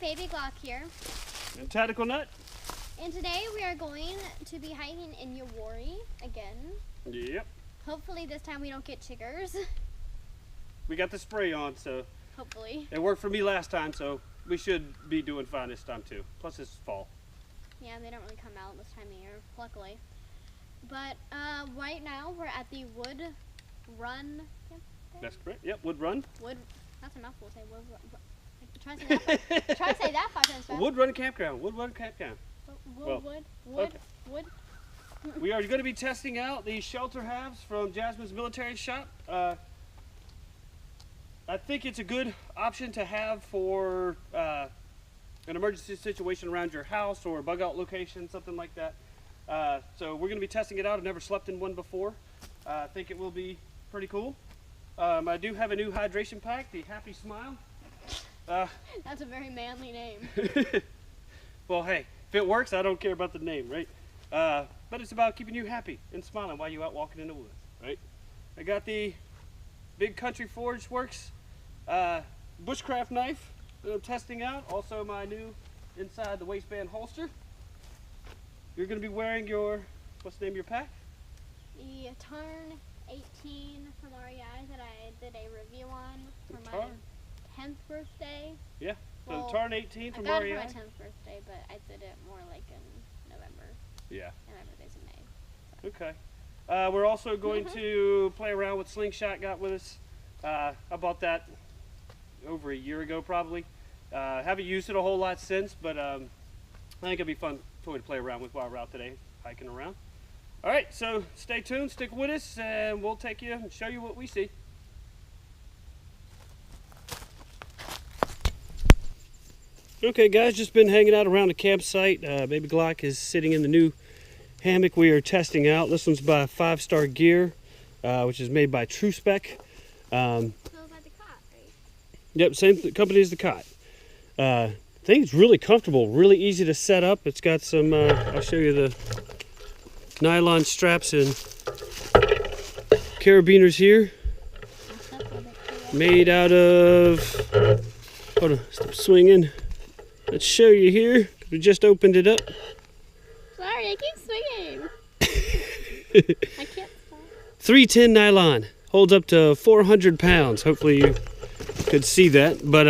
Baby Glock here. And Tactical Nut. And today we are going to be hiking in Yawari again. Yep. Hopefully this time we don't get chiggers. We got the spray on, so hopefully. It worked for me last time, so we should be doing fine this time too. Plus it's fall. Yeah, they don't really come out this time of year, luckily. But right now we're at the Wood Run campground. That's correct. Yep, Wood Run. Wood. That's a mouthful to say. Wood. Try to say that 5 times fast. Wood Run campground. Wood Run campground. Wood. We are going to be testing out the shelter halves from Jasmine's military shop. I think it's a good option to have for an emergency situation around your house or a bug out location, something like that. So we're going to be testing it out. I've never slept in one before. I think it will be pretty cool. I do have a new hydration pack, the Happy Smile. That's a very manly name. Well, hey, if it works, I don't care about the name, right? But it's about keeping you happy and smiling while you're out walking in the woods, right? I got the Big Country Forge Works bushcraft knife that I'm testing out. Also my new inside the waistband holster. You're going to be wearing your, what's the name of your pack? The Tarn 18 from REI that I did a review on for my 10th birthday. Yeah, so well, the Tarn 18 from REI. I got it for my 10th birthday, but I did it more like in November. Yeah. And my birthday's in May. So. Okay. We're also going to play around with Slingshot. Got with us. I bought that over a year ago probably. Haven't used it a whole lot since, but I think it'll be fun toy to play around with while we're out today hiking around. All right, so stay tuned, stick with us, and we'll take you and show you what we see. Okay guys, just been hanging out around the campsite. Baby Glock is sitting in the new hammock we are testing out. This one's by 5 Star Gear, which is made by True Spec. Smells like the cot, right? Yep, same company as the cot. I think it's really comfortable, really easy to set up. It's got some, I'll show you the nylon straps and carabiners here. Made out of, hold on, stop swinging. Let's show you here. We just opened it up. Sorry, I keep swinging. I can't stop. 310 nylon. Holds up to 400 pounds. Hopefully you could see that. But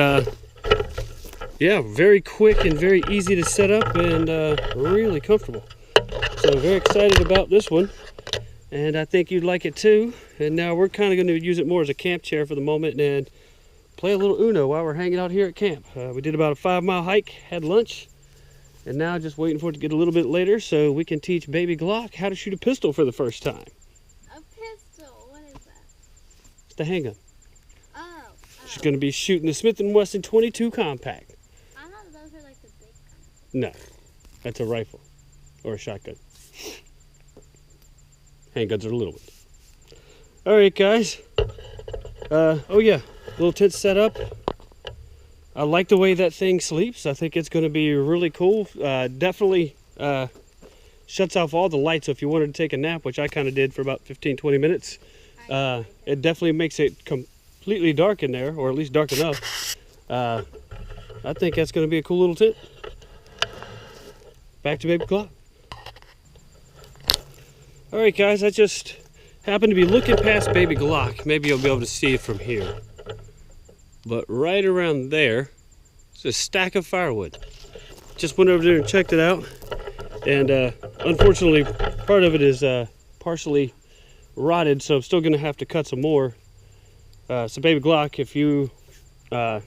yeah, very quick and very easy to set up and really comfortable. So very excited about this one. And I think you'd like it too. And now we're kind of going to use it more as a camp chair for the moment and play a little Uno while we're hanging out here at camp. We did about a 5-mile hike, had lunch, and now just waiting for it to get a little bit later so we can teach Baby Glock how to shoot a pistol for the first time. A pistol? What is that? It's the handgun. Oh. She's going to be shooting the Smith & Wesson 22 compact. I thought those were like the big guns. No, that's a rifle or a shotgun. Handguns are the little ones. All right, guys. Oh yeah, little tent set up. I like the way that thing sleeps. I think it's going to be really cool. Definitely shuts off all the lights. So if you wanted to take a nap, which I kind of did for about 15-20 minutes, it definitely makes it completely dark in there, or at least dark enough. I think that's going to be a cool little tent. Back to Baby Glock. All right, guys, I just happened to be looking past Baby Glock. Maybe you'll be able to see it from here. But right around there is a stack of firewood. Just went over there and checked it out. And unfortunately, part of it is partially rotted, so I'm still going to have to cut some more. So Baby Glock, if you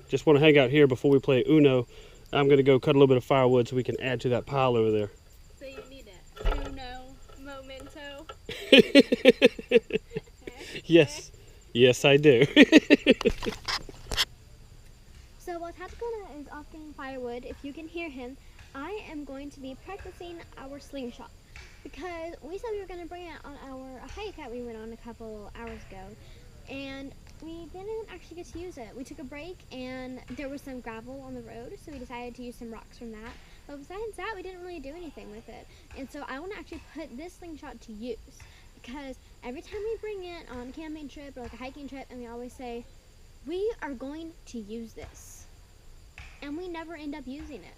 just want to hang out here before we play Uno, I'm going to go cut a little bit of firewood so we can add to that pile over there. So you need a Uno memento? Yes. Yes, I do. So while Tactical is off getting firewood, if you can hear him, I am going to be practicing our slingshot. Because we said we were going to bring it on our hike that we went on a couple hours ago. And we didn't actually get to use it. We took a break and there was some gravel on the road, so we decided to use some rocks from that. But besides that, we didn't really do anything with it. And so I want to actually put this slingshot to use. Because every time we bring it on a camping trip or like a hiking trip, and we always say, we are going to use this. and we never end up using it.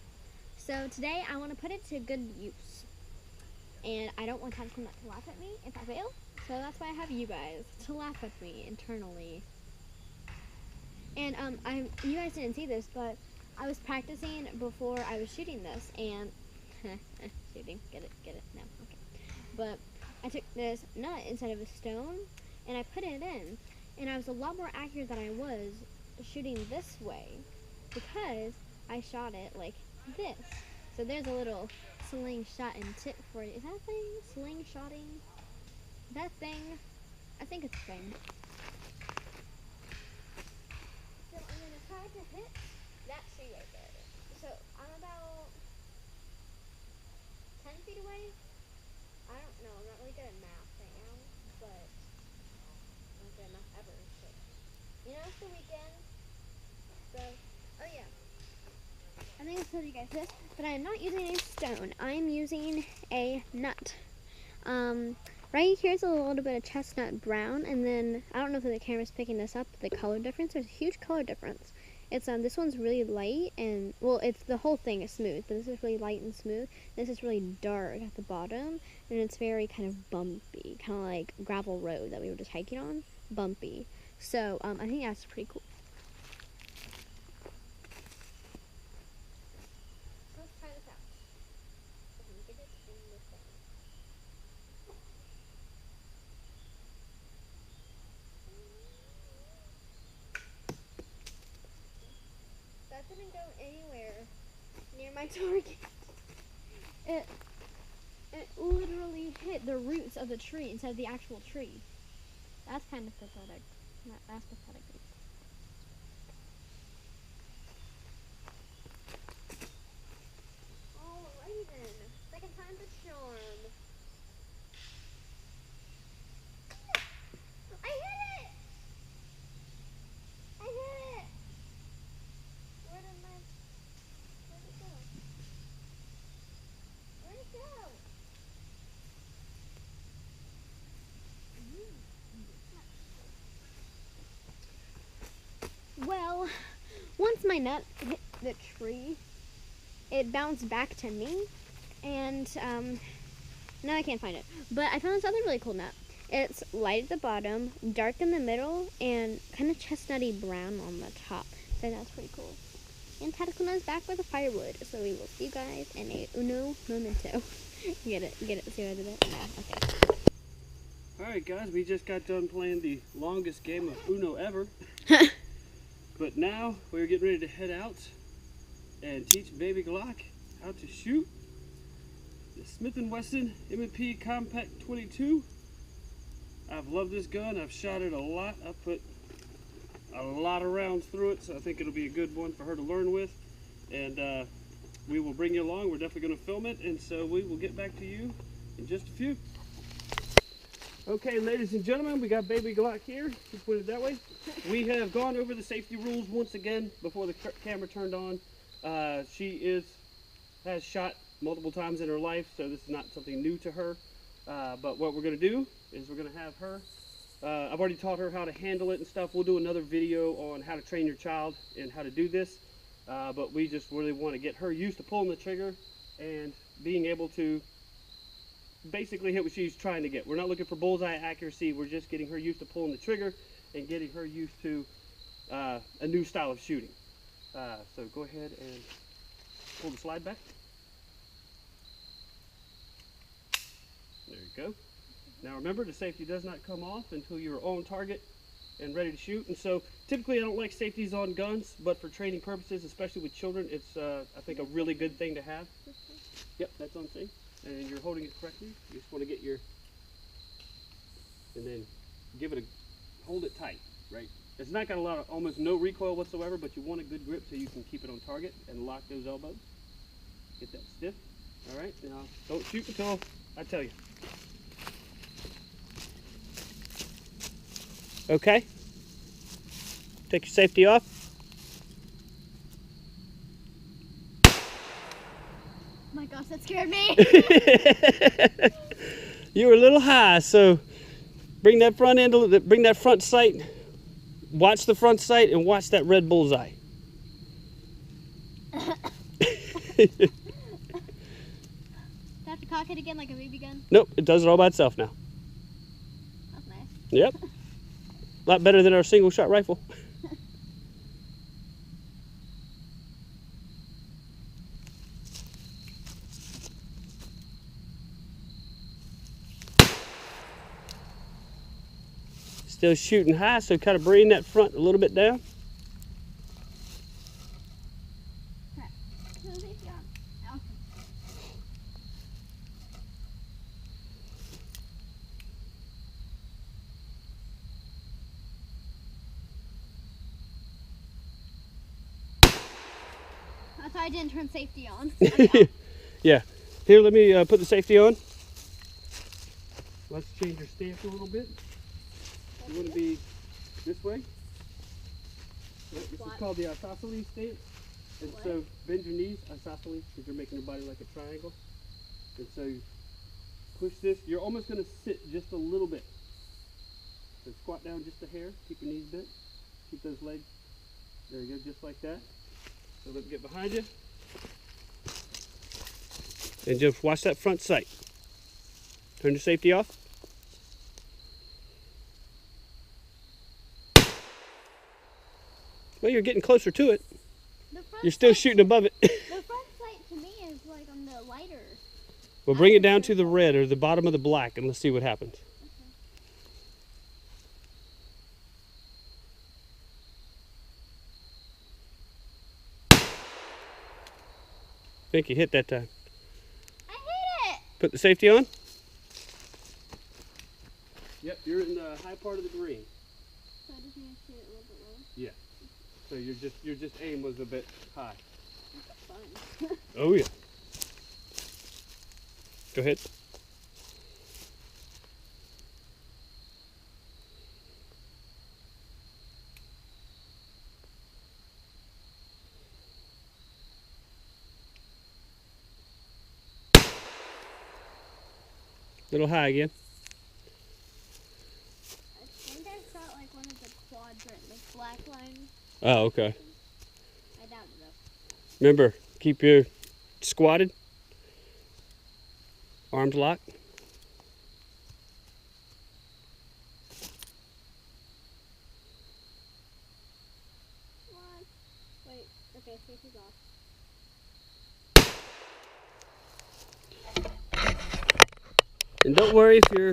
So today I want to put it to good use. And I don't want Tactical Nut to laugh at me if I fail. So that's why I have you guys to laugh at me internally. And you guys didn't see this, but I was practicing before I was shooting this, and shooting, get it, no, okay. But I took this nut instead of a stone, and I put it in, and I was a lot more accurate than I was shooting this way, because I shot it like this. So there's a little slingshot and tip for you. Is that a thing? Slingshotting? That thing? I think it's a thing. So I'm gonna try to hit that tree right there. So I'm about 10 feet away. I don't know, I'm not really good at math right now, but I'm not good enough ever. So, you know, it's the weekend. So, oh yeah. I think I told you guys this, but I'm not using a stone. I'm using a nut. Right here's a little bit of chestnut brown, and then I don't know if the camera's picking this up, but the color difference, there's a huge color difference. It's this one's really light, and well, it's the whole thing is smooth, but this is really light and smooth. This is really dark at the bottom, and it's very kind of bumpy, kind of like gravel road that we were just hiking on, bumpy. So I think that's pretty cool. Let's try this out. Get it in the thing. That didn't go anywhere near my target. It literally hit the roots of the tree instead of the actual tree. That's kind of pathetic. That's pathetic. Alrighty then. Second time's a charm. I hit it! I hit it! Where'd it go? Where'd it go? Well, once my nut hit the tree, it bounced back to me, and now I can't find it. But I found this other really cool nut. It's light at the bottom, dark in the middle, and kind of chestnutty brown on the top. So that's pretty cool. And Tactical Nut is back with the firewood, so we will see you guys in a uno momento. Get it? See what I did it? No, okay. Alright guys, we just got done playing the longest game of Uno ever. But now we're getting ready to head out and teach baby Glock how to shoot the Smith & Wesson M&P Compact 22. I've loved this gun. I've shot it a lot. I've put a lot of rounds through it, so I think it'll be a good one for her to learn with. And we will bring you along. We're definitely going to film it, and so we will get back to you in just a few. Okay, ladies and gentlemen, we got baby Glock here. Just put it that way. We have gone over the safety rules once again before the camera turned on. She has shot multiple times in her life, so this is not something new to her. But what we're going to do is we're going to have her, I've already taught her how to handle it and stuff. We'll do another video on how to train your child and how to do this. But we just really want to get her used to pulling the trigger and being able to basically hit what she's trying to get. We're not looking for bullseye accuracy. We're just getting her used to pulling the trigger and getting her used to a new style of shooting. So go ahead and pull the slide back. There you go. Now remember, the safety does not come off until you're on target and ready to shoot. And so typically I don't like safeties on guns, but for training purposes, especially with children, it's I think a really good thing to have. Yep, that's on safe. And you're holding it correctly. You just want to get your, and then give it hold it tight, right? It's not got a lot of, almost no recoil whatsoever, but you want a good grip so you can keep it on target and lock those elbows. Get that stiff. All right, now don't shoot until I tell you. Okay. Take your safety off. Oh my gosh, that scared me. You were a little high, so bring that front end, bring that front sight. Watch the front sight and watch that red bullseye. Have to cock it again like a BB gun? Nope, it does it all by itself now. That's nice. Yep. A lot better than our single shot rifle. Still shooting high, so kind of bring that front a little bit down. That's why I didn't turn safety on. Yeah. Here, let me put the safety on. Let's change your stance a little bit. You want to be this way. Right, this is called the isosceles stance. And so bend your knees, isosceles, because you're making your body like a triangle. And so push this. You're almost going to sit just a little bit. So squat down just a hair. Keep your knees bent. Keep those legs. There you go, just like that. So let me get behind you. And just watch that front sight. Turn your safety off. Well, you're getting closer to it. You're still shooting above it. The front sight to me is like on the lighter. Well, bring it down to the red or the bottom of the black and let's see what happens. I think you hit that time. I hit it! Put the safety on. Yep, you're in the high part of the green. So I just need to shoot it a little bit lower? Yeah. So your aim was a bit high. That's fun. Oh yeah. Go ahead. Little high again. I think I shot like one of the quadrant, like black lines. Oh, okay. I doubt it though. Remember, keep your squatted, arms locked. What? Wait, okay, safety's off. And don't worry if you're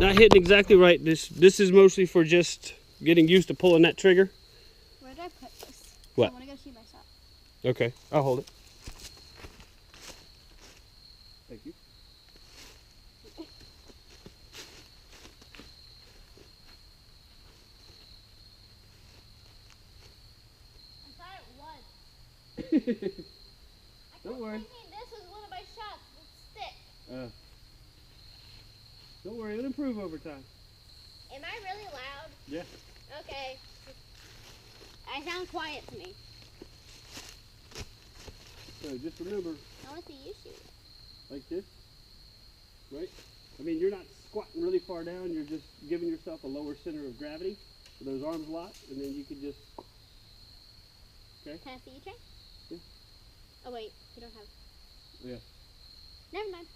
not hitting exactly right. This is mostly for just getting used to pulling that trigger. Where did I put this? What? I want to go shoot my shot. Okay, I'll hold it. Thank you. I thought it was. Don't worry. This was one of my shots with stick. Don't worry, it'll improve over time. Am I really loud? Yeah. Okay. I sound quiet to me. So just remember, I want to see you shoot. like this, right? I mean, you're not squatting really far down. You're just giving yourself a lower center of gravity. So those arms locked, and then you can just, okay? Can I see you try? Yeah. Oh wait, you don't have. Yeah. Never mind.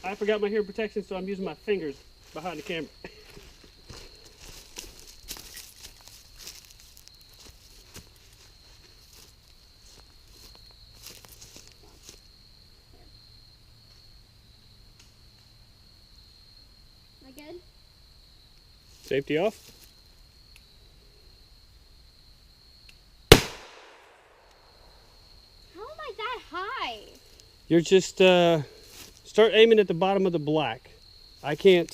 I forgot my hearing protection, so I'm using my fingers behind the camera. Am I good? Safety off. How am I that high? You're just, start aiming at the bottom of the black. I can't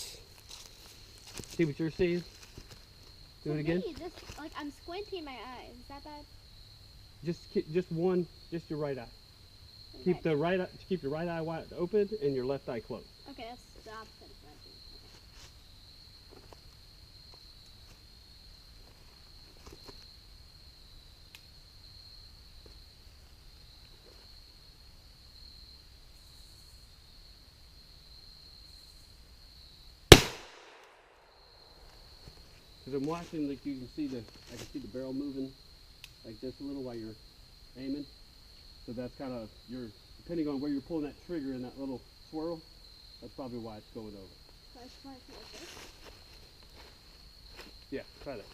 see what you're seeing. Do it again. Maybe just like I'm squinting my eyes. Is that bad? Just one, just your right eye. Okay. Keep your right eye wide open and your left eye closed. Okay, that's the opposite of what I do. Because I'm watching, like I can see the barrel moving like this a little while you're aiming. So that's kind of depending on where you're pulling that trigger in that little swirl, that's probably why it's going over. So I just want to like this. Yeah, try that.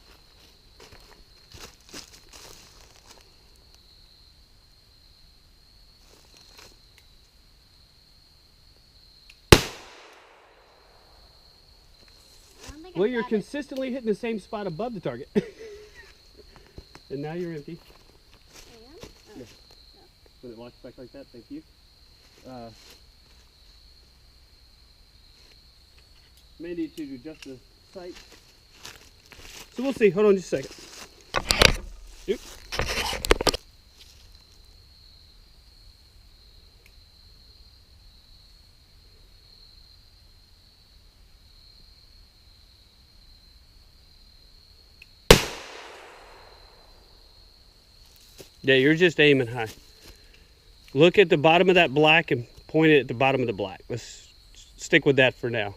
I don't think Well, I you're got it. consistently hitting the same spot above the target. And now you're empty. I am? Oh. Yeah. When it locks back like that, thank you. May need to adjust the sight. So we'll see. Hold on just a second. Oop. Yeah, you're just aiming high. Look at the bottom of that black and point it at the bottom of the black. Let's stick with that for now.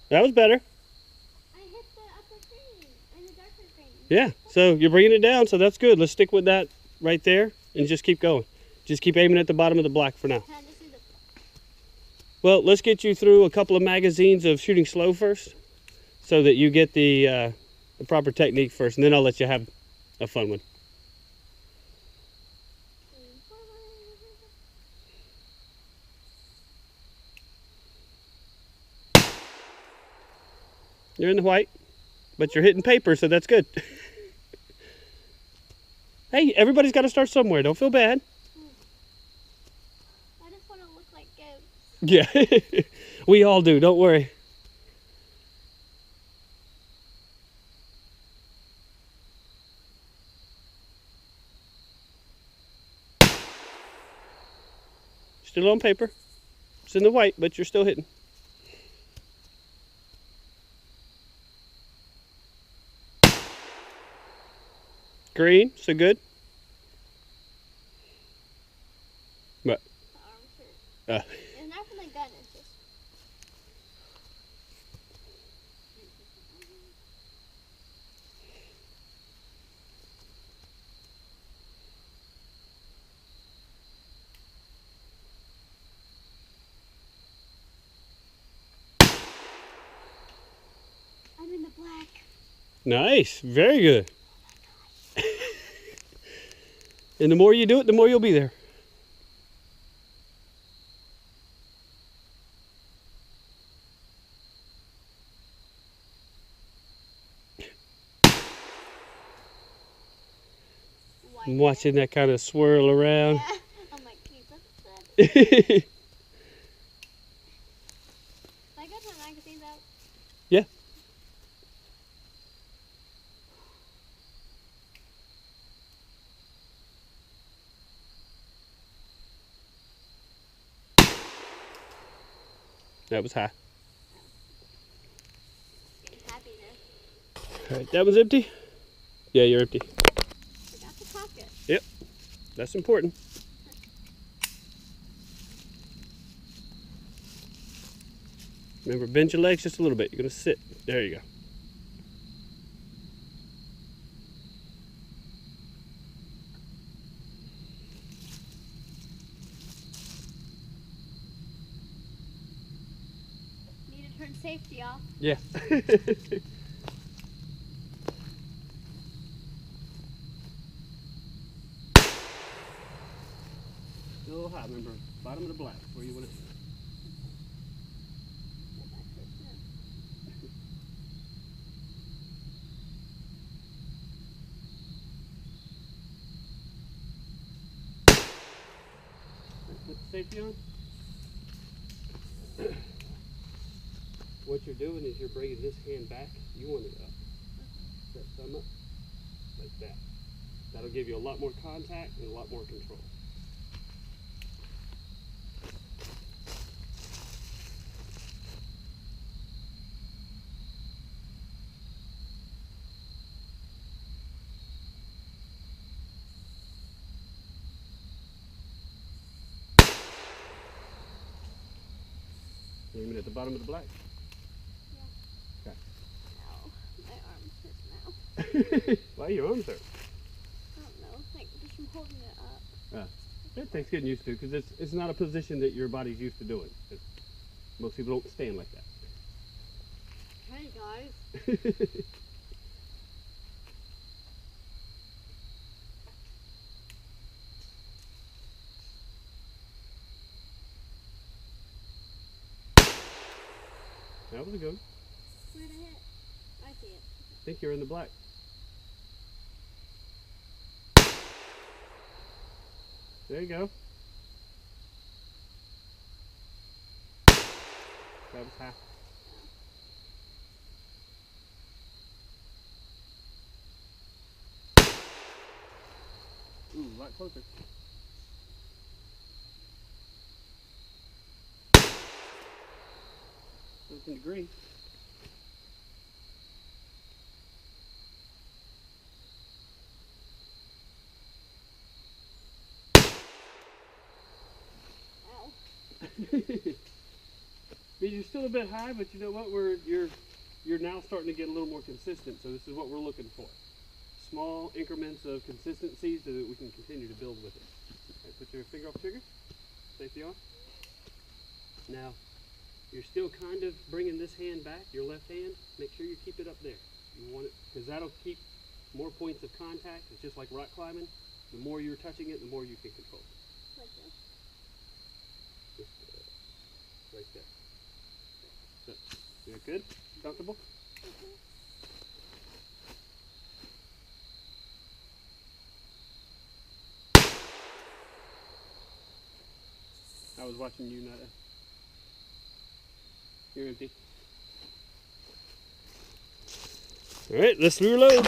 That was better. I hit the upper green and the darker green. Yeah, so you're bringing it down, so that's good. Let's stick with that right there and just keep going. Just keep aiming at the bottom of the black for now. Can I just use it? Well, let's get you through a couple of magazines of shooting slow first so that you get the proper technique first, and then I'll let you have a fun one. You're in the white, but you're hitting paper, so that's good. Hey, everybody's got to start somewhere. Don't feel bad. I just want to look like goats. Yeah, we all do. Don't worry. Still on paper. It's in the white, but you're still hitting. Green, so good. What? The arm shirt. It's not from the gun, it's just. I'm in the black. Nice, very good. And the more you do it, the more you'll be there. I'm watching that kind of swirl around. Yeah. I'm like, can you put this in? Can I go to my magazines out? Yeah. That was high. Happiness. All right, that one's empty? Yeah, you're empty. Forgot the pocket. Yep, that's important. Remember, bend your legs just a little bit. You're gonna sit. There you go. Need to turn safety off. Yeah. A little high, remember, bottom of the black, where you want to. Put the safety on. What you're doing is you're bringing this hand back. You want it up. That thumb up, like that. That'll give you a lot more contact and a lot more control. Aiming at the bottom of the black. Yeah. Okay. Ow, my arms hurt now. Why your arms hurt? I don't know, like just from holding it up. It takes getting used to because it's not a position that your body's used to doing. Most people don't stand like that. Hey guys. That was a good one. Where did I hit? I see it. I think you're in the black. There you go. That was high. Ooh, a lot closer. Nothing to green. Ow. You're still a bit high, but you know what? You're now starting to get a little more consistent. So this is what we're looking for: small increments of consistency, so that we can continue to build with it. All right, put your finger off the trigger. Safety on. Now, you're still kind of bringing this hand back, your left hand. Make sure you keep it up there. You want it because that'll keep more points of contact. It's just like rock climbing. The more you're touching it, the more you can control it. Like this. Just, right there. So, you good? Comfortable? I was watching you, not you're empty. All right, let's reload.